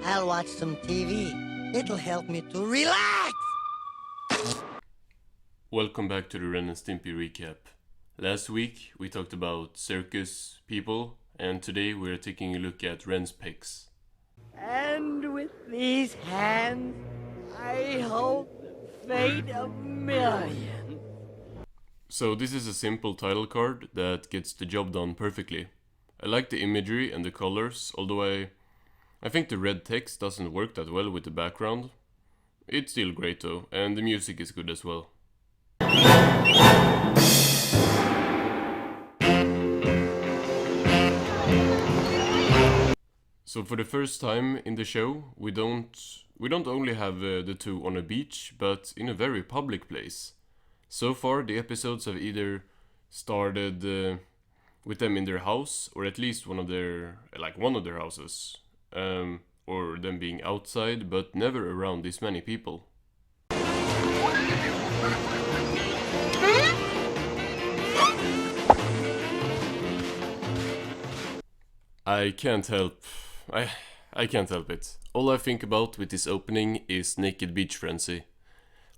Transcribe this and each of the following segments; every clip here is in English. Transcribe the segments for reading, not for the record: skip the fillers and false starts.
I'll watch some TV. It'll help me to relax. Welcome back to the Ren and Stimpy recap. Last week we talked about circus people, and today we're taking a look at Ren's pecs. And with these hands, I hold the fate of millions. So this is a simple title card that gets the job done perfectly. I like the imagery and the colors, although I think the red text doesn't work that well with the background. It's still great though, and the music is good as well. So for the first time in the show, we don't only have the two on a beach, but in a very public place. So far, the episodes have either started with them in their house, or at least one of their houses, or them being outside, but never around this many people. I can't help it. All I think about with this opening is Naked Beach Frenzy.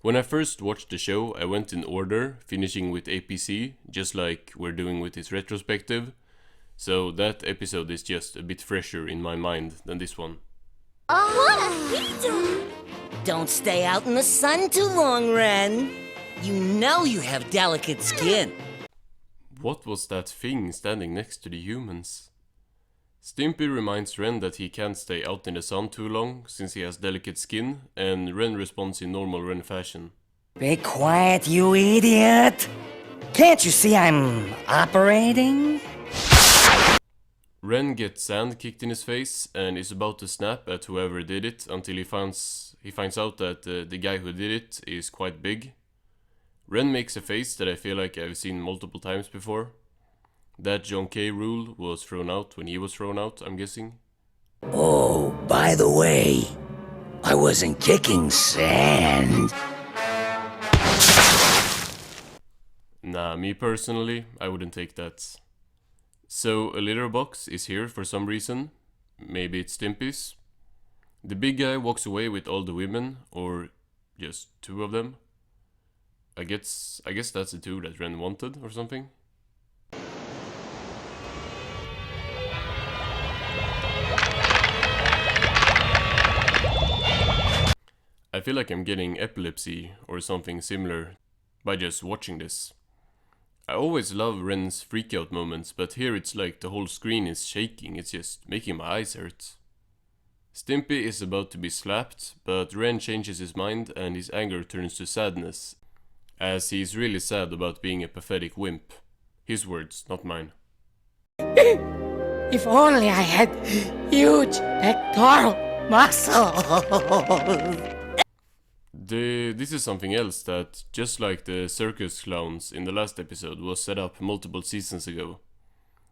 When I first watched the show, I went in order, finishing with APC, just like we're doing with this retrospective. So that episode is just a bit fresher in my mind than this one. What a heater! Don't stay out in the sun too long, Ren. You know you have delicate skin. What was that thing standing next to the humans? Stimpy reminds Ren that he can't stay out in the sun too long since he has delicate skin, and Ren responds in normal Ren fashion. Be quiet, you idiot! Can't you see I'm operating? Ren gets sand kicked in his face and is about to snap at whoever did it until he finds out that the guy who did it is quite big. Ren makes a face that I feel like I've seen multiple times before. That John K. rule was thrown out when he was thrown out, I'm guessing. Oh, by the way, I wasn't kicking sand. Nah, me personally, I wouldn't take that. So, a litter box is here for some reason. Maybe it's Stimpy's. The big guy walks away with all the women, or just two of them. I guess that's the two that Ren wanted, or something. I feel like I'm getting epilepsy or something similar by just watching this. I always love Ren's freakout moments, but here it's like the whole screen is shaking, it's just making my eyes hurt. Stimpy is about to be slapped, but Ren changes his mind and his anger turns to sadness, as he's really sad about being a pathetic wimp. His words, not mine. If only I had huge pectoral muscles. This is something else that, just like the circus clowns in the last episode, was set up multiple seasons ago.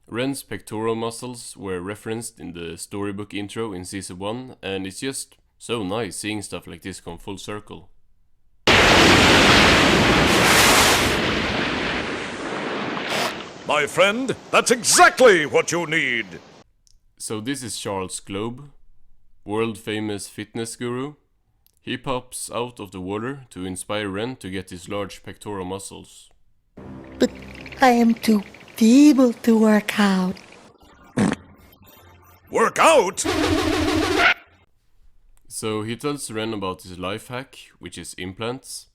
Ren's pectoral muscles were referenced in the storybook intro in season 1, and it's just so nice seeing stuff like this come full circle. My friend, that's exactly what you need! So this is Charles Globe, world famous fitness guru. He pops out of the water to inspire Ren to get his large pectoral muscles. But I am too feeble to work out. Work out? So he tells Ren about his life hack, which is implants.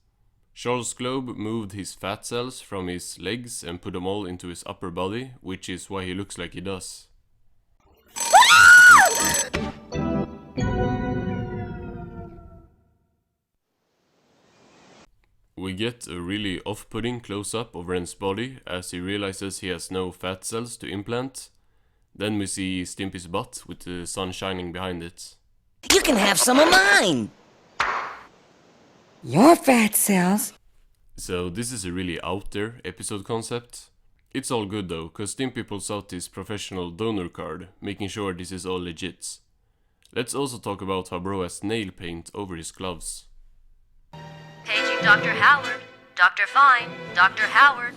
Charles Globe moved his fat cells from his legs and put them all into his upper body, which is why he looks like he does. We get a really off-putting close-up of Ren's body as he realizes he has no fat cells to implant. Then we see Stimpy's butt with the sun shining behind it. You can have some of mine! Your fat cells? So this is a really out there episode concept. It's all good though, cause Stimpy pulls out his professional donor card, making sure this is all legit. Let's also talk about how bro has nail paint over his gloves. Paging Dr. Howard. Dr. Fine. Dr. Howard.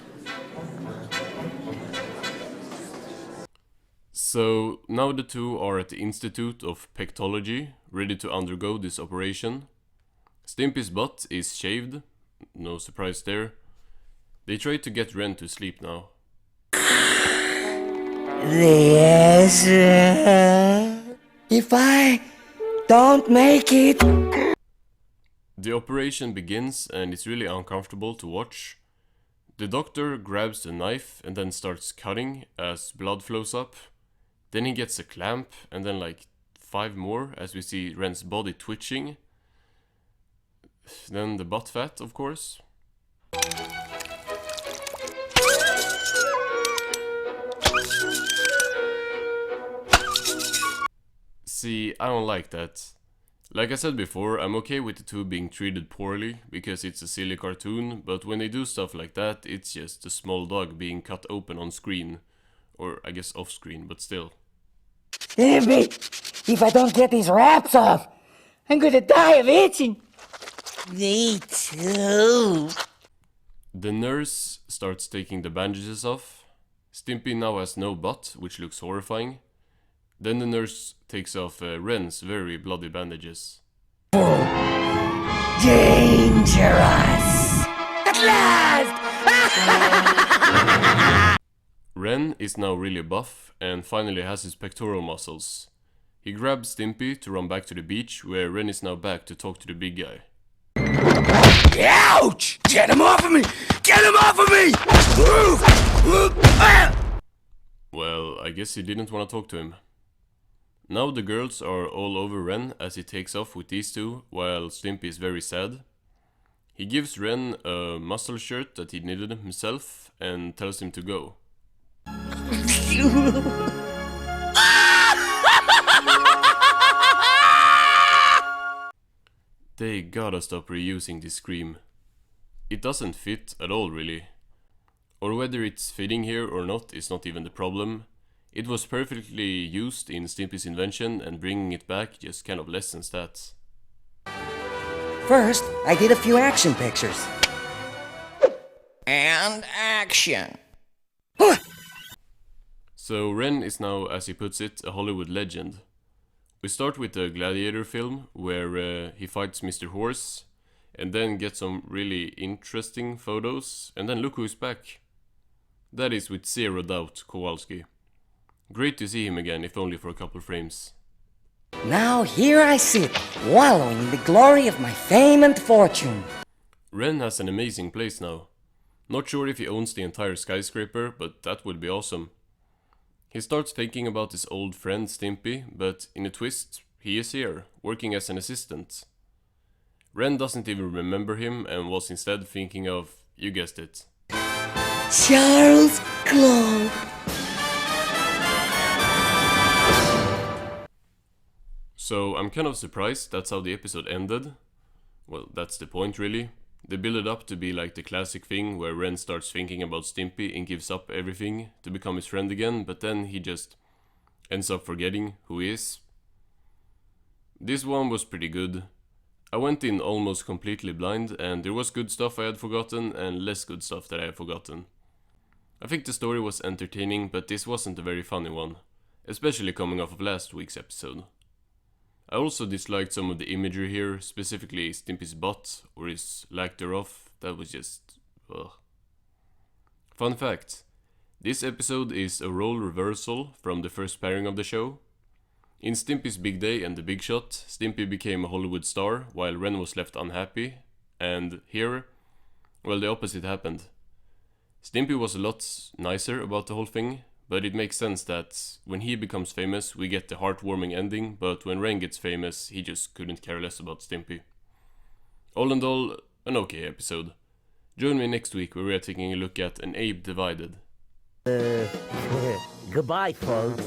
So now the two are at the Institute of Pectology, ready to undergo this operation. Stimpy's butt is shaved, no surprise there. They try to get Ren to sleep now. Yes. If I don't make it. The operation begins and it's really uncomfortable to watch. The doctor grabs a knife and then starts cutting as blood flows up. Then he gets a clamp and then like 5 more as we see Ren's body twitching. Then the butt fat, of course. See, I don't like that. Like I said before, I'm okay with the two being treated poorly, because it's a silly cartoon, but when they do stuff like that, it's just a small dog being cut open on screen. Or I guess off screen, but still. Stimpy, if I don't get these wraps off, I'm gonna die of itching. Me too. The nurse starts taking the bandages off. Stimpy now has no butt, which looks horrifying. Then the nurse takes off Ren's very bloody bandages. Dangerous! At last! Ren is now really buff and finally has his pectoral muscles. He grabs Stimpy to run back to the beach, where Ren is now back to talk to the big guy. Ouch! Get him off of me! Get him off of me! Well, I guess he didn't want to talk to him. Now the girls are all over Ren as he takes off with these two, while Stimpy is very sad. He gives Ren a muscle shirt that he knitted himself and tells him to go. They gotta stop reusing this scream. It doesn't fit at all, really. Or whether it's fitting here or not is not even the problem. It was perfectly used in Stimpy's invention, and bringing it back just kind of lessens that. First, I did a few action pictures. And action. So Ren is now, as he puts it, a Hollywood legend. We start with the Gladiator film, where he fights Mr. Horse, and then get some really interesting photos, and then look who's back. That is with zero doubt Kowalski. Great to see him again, if only for a couple frames. Now here I sit, wallowing in the glory of my fame and fortune. Ren has an amazing place now. Not sure if he owns the entire skyscraper, but that would be awesome. He starts thinking about his old friend Stimpy, but in a twist, he is here, working as an assistant. Ren doesn't even remember him and was instead thinking of, you guessed it, Charles Claude. So I'm kind of surprised that's how the episode ended. Well, that's the point really. They build it up to be like the classic thing where Ren starts thinking about Stimpy and gives up everything to become his friend again, but then he just ends up forgetting who he is. This one was pretty good. I went in almost completely blind, and there was good stuff I had forgotten and less good stuff that I had forgotten. I think the story was entertaining, but this wasn't a very funny one, especially coming off of last week's episode. I also disliked some of the imagery here, specifically Stimpy's butt, or his lack thereof. That was just... ugh. Fun fact, this episode is a role reversal from the first pairing of the show. In Stimpy's Big Day and The Big Shot, Stimpy became a Hollywood star, while Ren was left unhappy, and here, well, the opposite happened. Stimpy was a lot nicer about the whole thing, but it makes sense that when he becomes famous, we get the heartwarming ending, but when Ren gets famous, he just couldn't care less about Stimpy. All in all, an okay episode. Join me next week where we are taking a look at An Abe Divided. Goodbye, folks.